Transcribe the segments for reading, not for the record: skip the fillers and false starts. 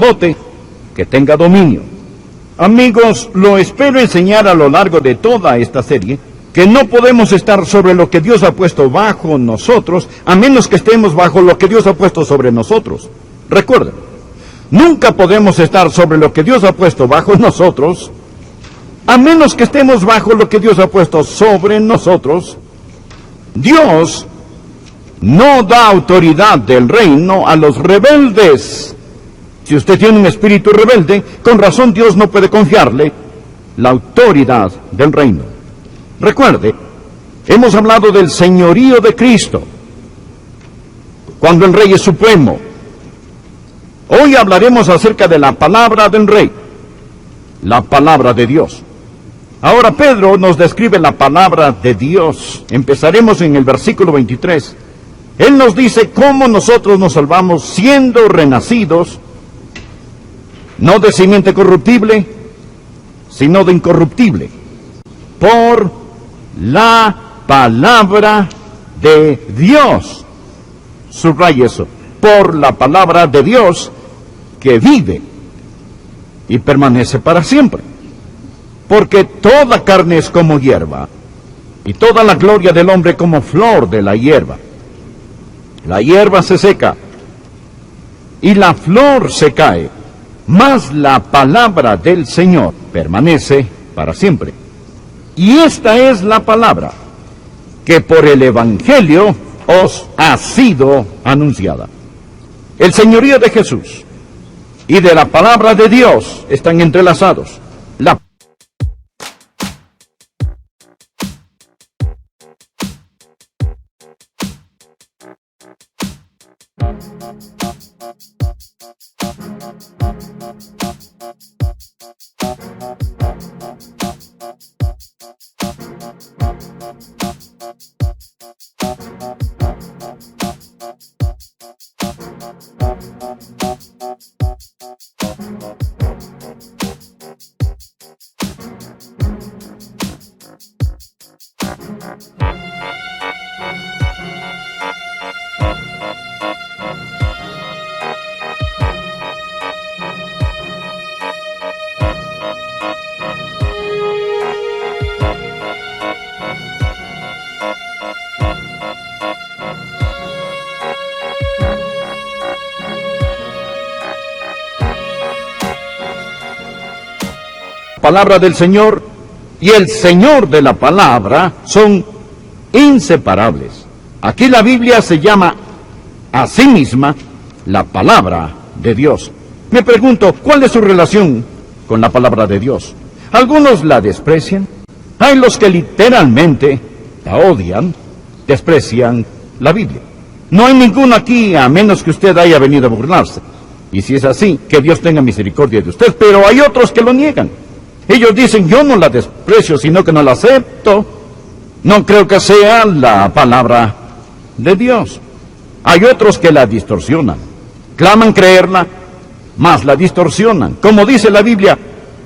sacerdote que tenga dominio. Amigos, lo espero enseñar a lo largo de toda esta serie que no podemos estar sobre lo que Dios ha puesto bajo nosotros, a menos que estemos bajo lo que Dios ha puesto sobre nosotros. Recuerden, nunca podemos estar sobre lo que Dios ha puesto bajo nosotros, a menos que estemos bajo lo que Dios ha puesto sobre nosotros. Dios no da autoridad del reino a los rebeldes. Si usted tiene un espíritu rebelde, con razón Dios no puede confiarle la autoridad del reino. Recuerde, hemos hablado del señorío de Cristo, cuando el Rey es supremo. Hoy hablaremos acerca de la palabra del Rey, la palabra de Dios. Ahora Pedro nos describe la palabra de Dios. Empezaremos en el versículo 23. Él nos dice cómo nosotros nos salvamos siendo renacidos, no de simiente corruptible, sino de incorruptible, por la palabra de Dios. Subraya eso. Por la palabra de Dios que vive y permanece para siempre. Porque toda carne es como hierba, y toda la gloria del hombre como flor de la hierba. La hierba se seca, y la flor se cae, mas la palabra del Señor permanece para siempre. Y esta es la palabra que por el Evangelio os ha sido anunciada. El señorío de Jesús y de la palabra de Dios están entrelazados. La palabra del Señor y el Señor de la palabra son inseparables. Aquí la Biblia se llama a sí misma la palabra de Dios. Me pregunto, ¿cuál es su relación con la palabra de Dios? Algunos la desprecian. Hay los que literalmente la odian, desprecian la Biblia. No hay ninguno aquí, a menos que usted haya venido a burlarse. Y si es así, que Dios tenga misericordia de usted. Pero hay otros que lo niegan. Ellos dicen, yo no la desprecio, sino que no la acepto. No creo que sea la palabra de Dios. Hay otros que la distorsionan. Claman creerla, mas la distorsionan. Como dice la Biblia,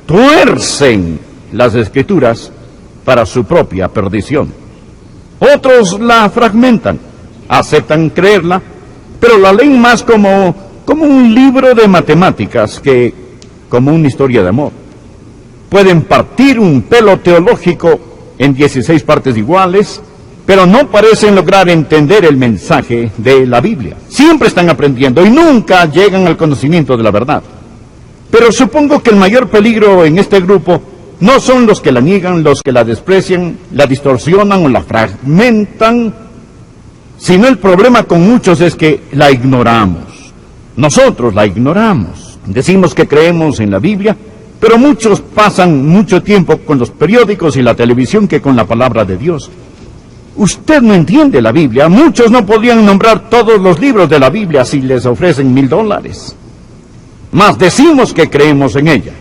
tuercen las Escrituras para su propia perdición. Otros la fragmentan, aceptan creerla, pero la leen más como un libro de matemáticas que como una historia de amor. Pueden partir un pelo teológico en 16 partes iguales, pero no parecen lograr entender el mensaje de la Biblia. Siempre están aprendiendo y nunca llegan al conocimiento de la verdad. Pero supongo que el mayor peligro en este grupo no son los que la niegan, los que la desprecian, la distorsionan o la fragmentan, sino el problema con muchos es que la ignoramos. Nosotros la ignoramos. Decimos que creemos en la Biblia, pero muchos pasan mucho tiempo con los periódicos y la televisión que con la palabra de Dios. Usted no entiende la Biblia. Muchos no podrían nombrar todos los libros de la Biblia si les ofrecen $1000. Mas decimos que creemos en ella.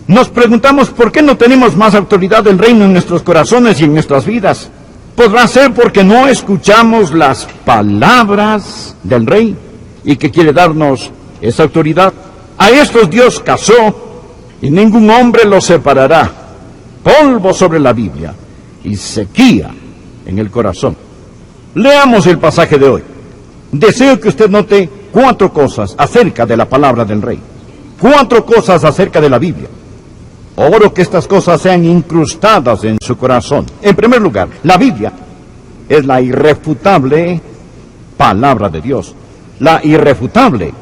Nos preguntamos por qué no tenemos más autoridad del reino en nuestros corazones y en nuestras vidas. Podrá ser porque no escuchamos las palabras del Rey y que quiere darnos esa autoridad. A estos Dios casó y ningún hombre los separará. Polvo sobre la Biblia y sequía en el corazón. Leamos el pasaje de hoy. Deseo que usted note 4 cosas acerca de la palabra del Rey. 4 cosas acerca de la Biblia. Oro que estas cosas sean incrustadas en su corazón. En primer lugar, la Biblia es la irrefutable palabra de Dios. La irrefutable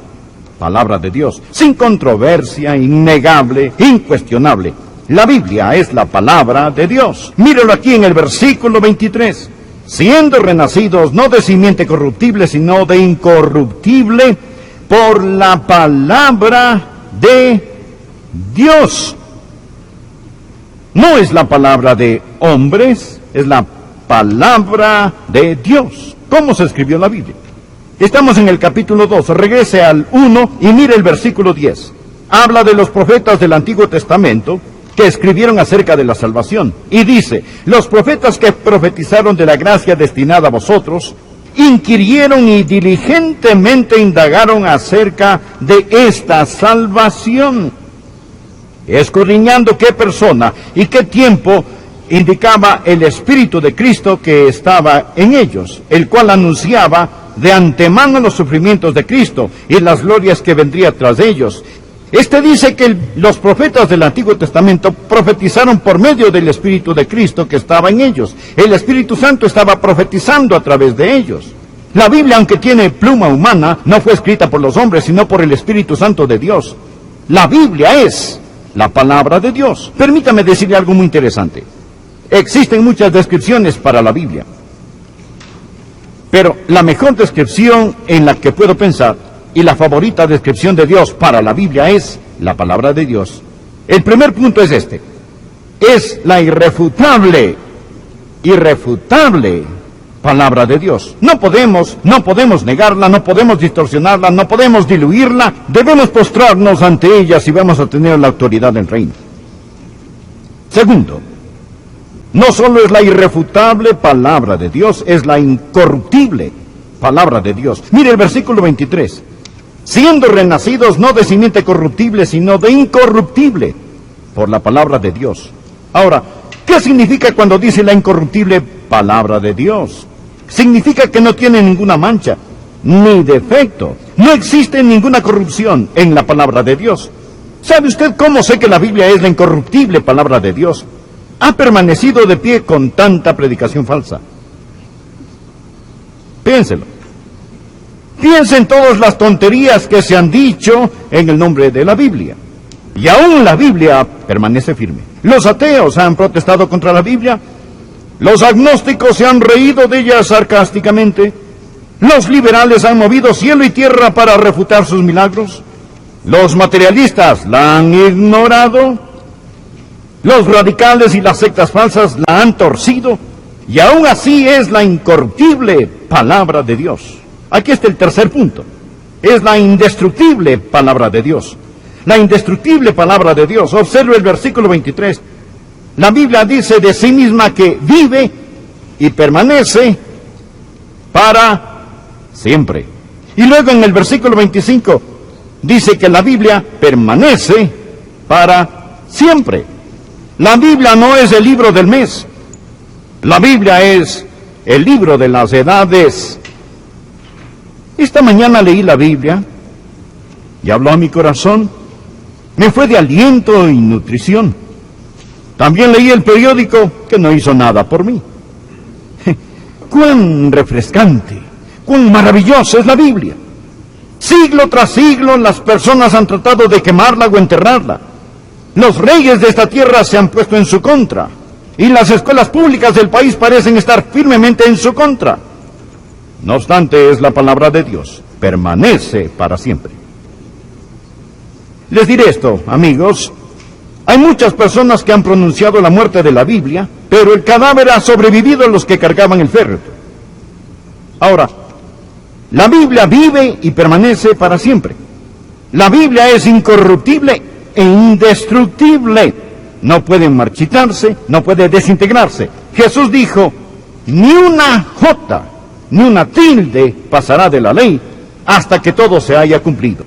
palabra de Dios, sin controversia, innegable, incuestionable. La Biblia es la palabra de Dios. Míralo aquí en el versículo 23. Siendo renacidos no de simiente corruptible, sino de incorruptible, por la palabra de Dios. No es la palabra de hombres, es la palabra de Dios. ¿Cómo se escribió la Biblia? Estamos en el capítulo 2, regrese al 1 y mire el versículo 10. Habla de los profetas del Antiguo Testamento que escribieron acerca de la salvación. Y dice, los profetas que profetizaron de la gracia destinada a vosotros, inquirieron y diligentemente indagaron acerca de esta salvación, escudriñando qué persona y qué tiempo indicaba el Espíritu de Cristo que estaba en ellos, el cual anunciaba de antemano los sufrimientos de Cristo y las glorias que vendría tras ellos. Este dice que los profetas del Antiguo Testamento profetizaron por medio del Espíritu de Cristo que estaba en ellos. El Espíritu Santo estaba profetizando a través de ellos. La Biblia, aunque tiene pluma humana, no fue escrita por los hombres, sino por el Espíritu Santo de Dios. La Biblia es la palabra de Dios. Permítame decirle algo muy interesante. Existen muchas descripciones para la Biblia, pero la mejor descripción en la que puedo pensar y la favorita descripción de Dios para la Biblia es la palabra de Dios. El primer punto es este. Es la irrefutable palabra de Dios. No podemos negarla, no podemos distorsionarla, no podemos diluirla. Debemos postrarnos ante ella si vamos a tener la autoridad del reino. Segundo, no solo es la irrefutable palabra de Dios, es la incorruptible palabra de Dios. Mire el versículo 23. Siendo renacidos no de simiente corruptible, sino de incorruptible, por la palabra de Dios. Ahora, ¿qué significa cuando dice la incorruptible palabra de Dios? Significa que no tiene ninguna mancha, ni defecto. No existe ninguna corrupción en la palabra de Dios. ¿Sabe usted cómo sé que la Biblia es la incorruptible palabra de Dios? Ha permanecido de pie con tanta predicación falsa. Piénselo. Piensa en todas las tonterías que se han dicho en el nombre de la Biblia. Y aún la Biblia permanece firme. Los ateos han protestado contra la Biblia. Los agnósticos se han reído de ella sarcásticamente. Los liberales han movido cielo y tierra para refutar sus milagros. Los materialistas la han ignorado. Los radicales y las sectas falsas la han torcido. Y aún así es la incorruptible palabra de Dios. Aquí está el tercer punto. Es la indestructible palabra de Dios. La indestructible palabra de Dios. Observe el versículo 23. La Biblia dice de sí misma que vive y permanece para siempre. Y luego en el versículo 25 dice que la Biblia permanece para siempre. La Biblia no es el libro del mes. La Biblia es el libro de las edades. Esta mañana leí la Biblia y habló a mi corazón. Me fue de aliento y nutrición. También leí el periódico que no hizo nada por mí. Cuán refrescante, cuán maravillosa es la Biblia. Siglo tras siglo las personas han tratado de quemarla o enterrarla. Los reyes de esta tierra se han puesto en su contra. Y las escuelas públicas del país parecen estar firmemente en su contra. No obstante, es la palabra de Dios. Permanece para siempre. Les diré esto, amigos. Hay muchas personas que han pronunciado la muerte de la Biblia, pero el cadáver ha sobrevivido a los que cargaban el féretro. Ahora, la Biblia vive y permanece para siempre. La Biblia es incorruptible e indestructible. No puede marchitarse, no puede desintegrarse. Jesús dijo, ni una jota, ni una tilde pasará de la ley hasta que todo se haya cumplido.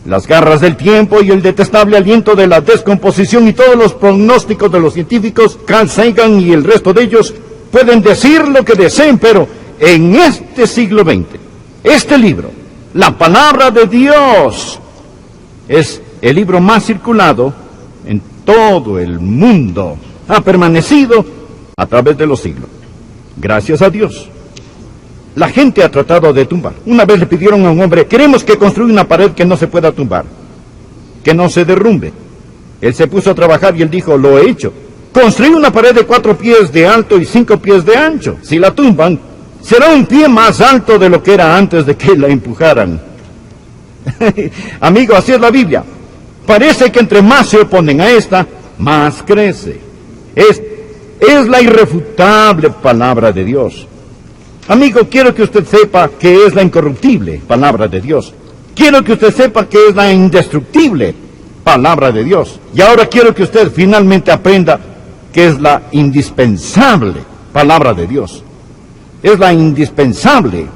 Las garras del tiempo y el detestable aliento de la descomposición y todos los pronósticos de los científicos, Carl Sagan y el resto de ellos, pueden decir lo que deseen, pero en este siglo XX, este libro, la palabra de Dios, es el libro más circulado en todo el mundo. Ha permanecido a través de los siglos. Gracias a Dios. La gente ha tratado de tumbar. Una vez le pidieron a un hombre: queremos que construya una pared que no se pueda tumbar, que no se derrumbe. Él se puso a trabajar y él dijo: lo he hecho. Construí una pared de 4 pies de alto y 5 pies de ancho. Si la tumban, será un pie más alto de lo que era antes de que la empujaran. Amigo, así es la Biblia. Parece que entre más se oponen a esta, más crece. Es la irrefutable palabra de Dios. Amigo, quiero que usted sepa que es la incorruptible palabra de Dios. Quiero que usted sepa que es la indestructible palabra de Dios. Y ahora quiero que usted finalmente aprenda que es la indispensable palabra de Dios. Es la indispensable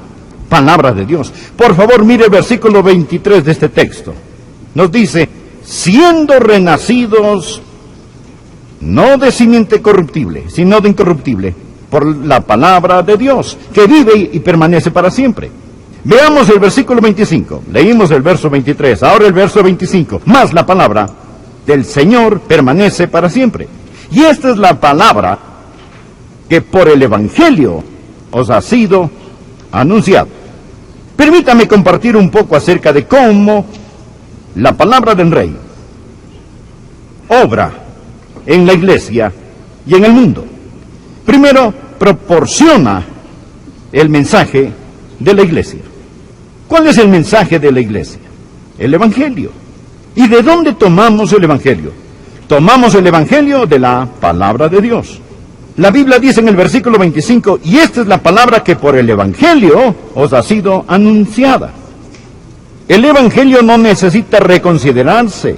palabra de Dios. Por favor, mire el versículo 23 de este texto. Nos dice: siendo renacidos no de simiente corruptible, sino de incorruptible, por la palabra de Dios, que vive y permanece para siempre. Veamos el versículo 25. Leímos el verso 23, ahora el verso 25. Más la palabra del Señor permanece para siempre. Y esta es la palabra que por el Evangelio os ha sido anunciado. Permítame compartir un poco acerca de cómo la palabra del Rey obra en la iglesia y en el mundo. Primero, proporciona el mensaje de la iglesia. ¿Cuál es el mensaje de la iglesia? El Evangelio. ¿Y de dónde tomamos el Evangelio? Tomamos el Evangelio de la palabra de Dios. La Biblia dice en el versículo 25: y esta es la palabra que por el Evangelio os ha sido anunciada. El Evangelio no necesita reconsiderarse.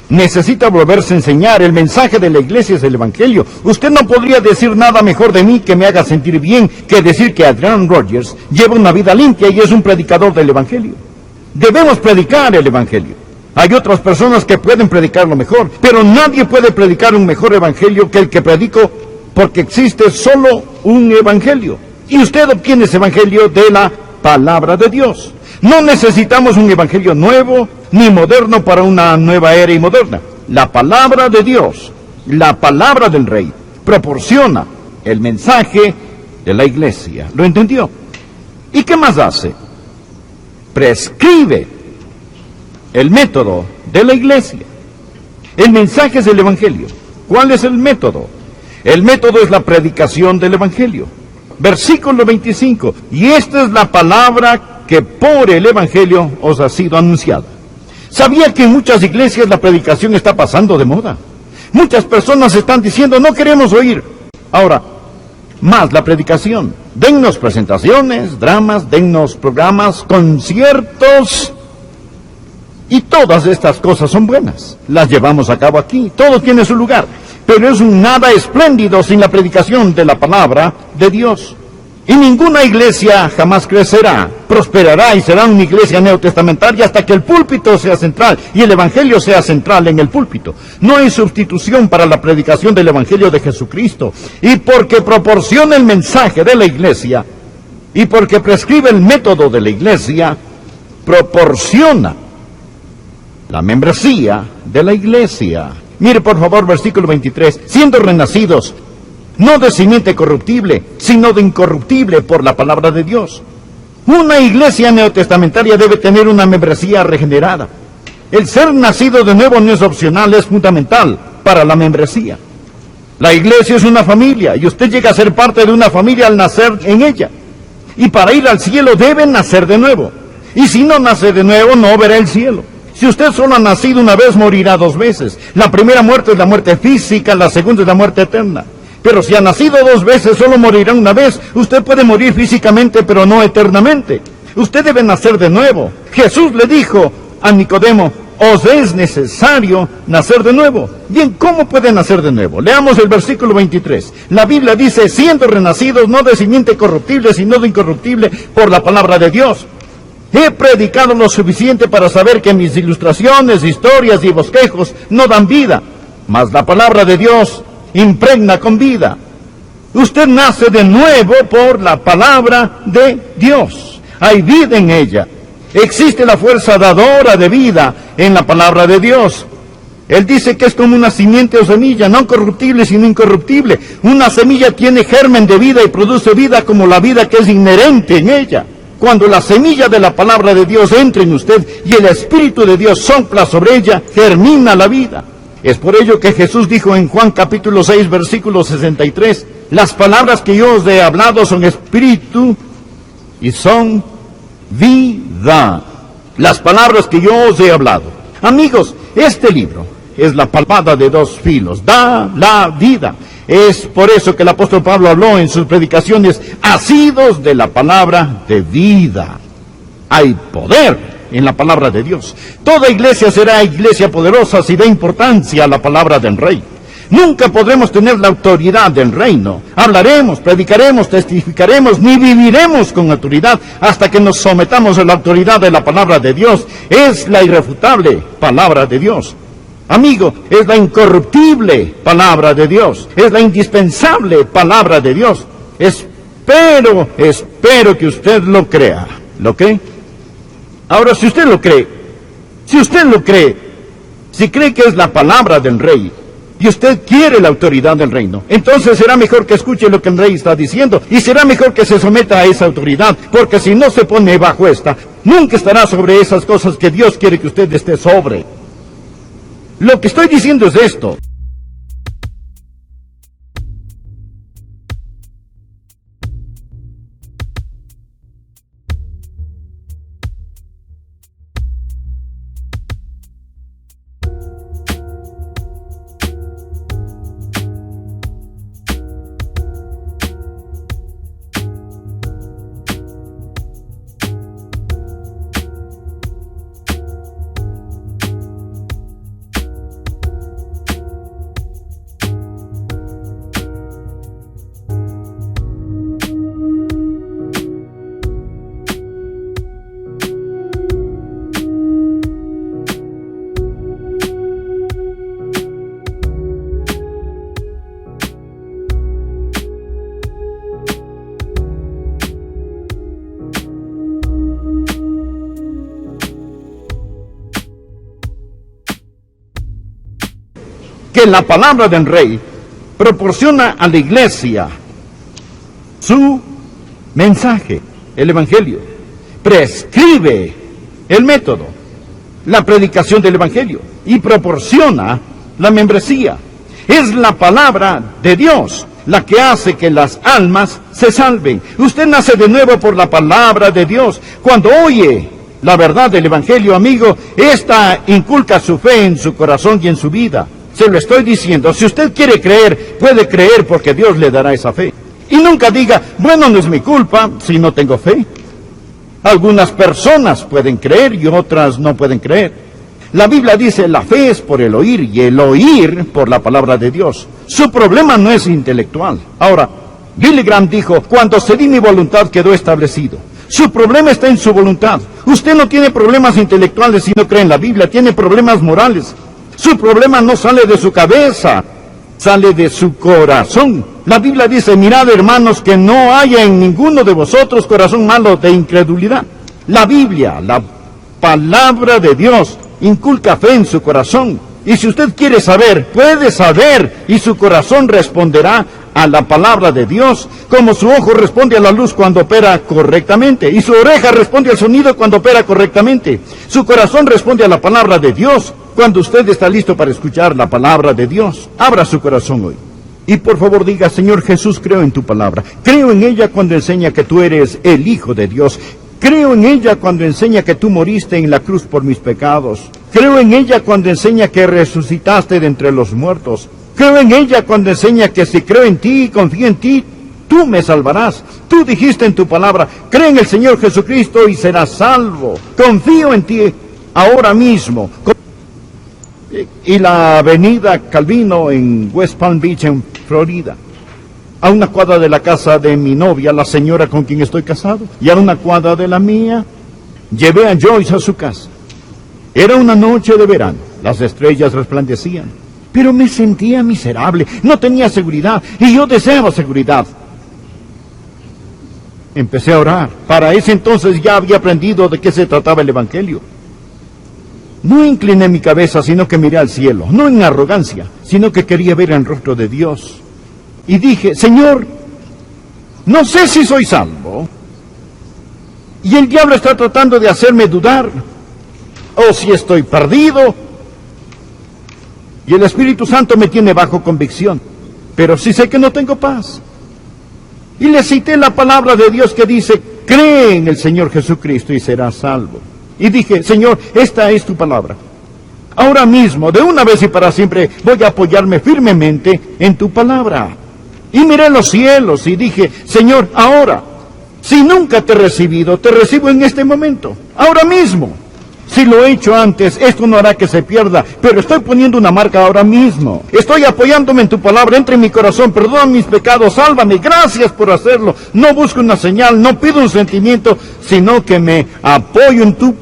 Necesita volverse a enseñar. El mensaje de la iglesia es el Evangelio. Usted no podría decir nada mejor de mí que me haga sentir bien que decir que Adrian Rogers lleva una vida limpia y es un predicador del Evangelio. Debemos predicar el Evangelio. Hay otras personas que pueden predicarlo mejor, pero nadie puede predicar un mejor Evangelio que el que predico, porque existe solo un Evangelio. Y usted obtiene ese Evangelio de la palabra de Dios. No necesitamos un Evangelio nuevo ni moderno para una nueva era y moderna. La palabra de Dios, la palabra del Rey, proporciona el mensaje de la iglesia. ¿Lo entendió? ¿Y qué más hace? Prescribe el método de la iglesia. El mensaje es el Evangelio. ¿Cuál es el método? El método es la predicación del Evangelio. Versículo 25. Y esta es la palabra que por el Evangelio os ha sido anunciada. ¿Sabía que en muchas iglesias la predicación está pasando de moda? Muchas personas están diciendo: no queremos oír ahora más la predicación. Dennos presentaciones, dramas, dennos programas, conciertos. Y todas estas cosas son buenas. Las llevamos a cabo aquí. Todo tiene su lugar. Pero es un nada espléndido sin la predicación de la palabra de Dios. Y ninguna iglesia jamás crecerá, prosperará y será una iglesia neotestamentaria hasta que el púlpito sea central y el Evangelio sea central en el púlpito. No hay sustitución para la predicación del Evangelio de Jesucristo. Y porque proporciona el mensaje de la iglesia, y porque prescribe el método de la iglesia, proporciona la membresía de la iglesia. Mire por favor versículo 23. Siendo renacidos, no de simiente corruptible, sino de incorruptible por la palabra de Dios. Una iglesia neotestamentaria debe tener una membresía regenerada. El ser nacido de nuevo no es opcional, es fundamental para la membresía. La iglesia es una familia y usted llega a ser parte de una familia al nacer en ella. Y para ir al cielo debe nacer de nuevo. Y si no nace de nuevo, no verá el cielo. Si usted solo ha nacido una vez, morirá 2 veces. La primera muerte es la muerte física, la segunda es la muerte eterna. Pero si ha nacido 2 veces, solo morirá una vez. Usted puede morir físicamente, pero no eternamente. Usted debe nacer de nuevo. Jesús le dijo a Nicodemo: os es necesario nacer de nuevo. Bien, ¿cómo puede nacer de nuevo? Leamos el versículo 23. La Biblia dice: siendo renacidos no de simiente corruptible, sino de incorruptible por la palabra de Dios. He predicado lo suficiente para saber que mis ilustraciones, historias y bosquejos no dan vida, mas la palabra de Dios impregna con vida. Usted nace de nuevo por la palabra de Dios. Hay vida en ella. Existe la fuerza dadora de vida en la palabra de Dios. Él dice que es como una simiente o semilla, no corruptible sino incorruptible. Una semilla tiene germen de vida y produce vida como la vida que es inherente en ella. Cuando la semilla de la palabra de Dios entra en usted y el Espíritu de Dios sopla sobre ella, germina la vida. Es por ello que Jesús dijo en Juan capítulo 6, versículo 63, las palabras que yo os he hablado son espíritu y son vida. Las palabras que yo os he hablado. Amigos, este libro es la palmada de dos filos, da la vida. Es por eso que el apóstol Pablo habló en sus predicaciones, asidos de la palabra de vida. Hay poder en la palabra de Dios. Toda iglesia será iglesia poderosa si da importancia a la palabra del Rey. Nunca podremos tener la autoridad del reino. Hablaremos, predicaremos, testificaremos, ni viviremos con autoridad hasta que nos sometamos a la autoridad de la palabra de Dios. Es la irrefutable palabra de Dios. Amigo, es la incorruptible palabra de Dios. Es la indispensable palabra de Dios. Espero que usted lo crea. ¿Lo cree? Ahora, si usted lo cree, si cree que es la palabra del Rey, y usted quiere la autoridad del reino, entonces será mejor que escuche lo que el Rey está diciendo, y será mejor que se someta a esa autoridad, porque si no se pone bajo esta, nunca estará sobre esas cosas que Dios quiere que usted esté sobre. Lo que estoy diciendo es esto. Que la palabra del Rey proporciona a la iglesia su mensaje, el Evangelio. Prescribe el método, la predicación del Evangelio, y proporciona la membresía. Es la palabra de Dios la que hace que las almas se salven. Usted nace de nuevo por la palabra de Dios. Cuando oye la verdad del Evangelio, amigo, esta inculca su fe en su corazón y en su vida. Se lo estoy diciendo, si usted quiere creer, puede creer porque Dios le dará esa fe. Y nunca diga, bueno, no es mi culpa si no tengo fe. Algunas personas pueden creer y otras no pueden creer. La Biblia dice, la fe es por el oír y el oír por la palabra de Dios. Su problema no es intelectual. Ahora, Billy Graham dijo, cuando cedí mi voluntad quedó establecido. Su problema está en su voluntad. Usted no tiene problemas intelectuales si no cree en la Biblia, tiene problemas morales. Su problema no sale de su cabeza, sale de su corazón. La Biblia dice, mirad hermanos, que no haya en ninguno de vosotros corazón malo de incredulidad. La Biblia, la palabra de Dios, inculca fe en su corazón. Y si usted quiere saber, puede saber, y su corazón responderá a la palabra de Dios, como su ojo responde a la luz cuando opera correctamente, y su oreja responde al sonido cuando opera correctamente. Su corazón responde a la palabra de Dios. Cuando usted está listo para escuchar la palabra de Dios, abra su corazón hoy. Y por favor diga, Señor Jesús, creo en tu palabra. Creo en ella cuando enseña que tú eres el Hijo de Dios. Creo en ella cuando enseña que tú moriste en la cruz por mis pecados. Creo en ella cuando enseña que resucitaste de entre los muertos. Creo en ella cuando enseña que si creo en ti y confío en ti, tú me salvarás. Tú dijiste en tu palabra, cree en el Señor Jesucristo y serás salvo. Confío en ti ahora mismo. Y la avenida Calvino en West Palm Beach, en Florida, a una cuadra de la casa de mi novia, la señora con quien estoy casado, y a una cuadra de la mía, llevé a Joyce a su casa. Era una noche de verano, las estrellas resplandecían, pero me sentía miserable, no tenía seguridad, y yo deseaba seguridad. Empecé a orar. Para ese entonces ya había aprendido de qué se trataba el Evangelio. No incliné mi cabeza, sino que miré al cielo, no en arrogancia, sino que quería ver el rostro de Dios. Y dije, Señor, no sé si soy salvo. Y el diablo está tratando de hacerme dudar. O si estoy perdido. Y el Espíritu Santo me tiene bajo convicción. Pero sí sé que no tengo paz. Y le cité la palabra de Dios que dice, cree en el Señor Jesucristo y serás salvo. Y dije, Señor, esta es tu palabra. Ahora mismo, de una vez y para siempre, voy a apoyarme firmemente en tu palabra. Y miré los cielos y dije, Señor, ahora, si nunca te he recibido, te recibo en este momento, ahora mismo. Si lo he hecho antes, esto no hará que se pierda, pero estoy poniendo una marca ahora mismo. Estoy apoyándome en tu palabra, entra en mi corazón, perdona mis pecados, sálvame, gracias por hacerlo. No busco una señal, no pido un sentimiento, sino que me apoyo en tu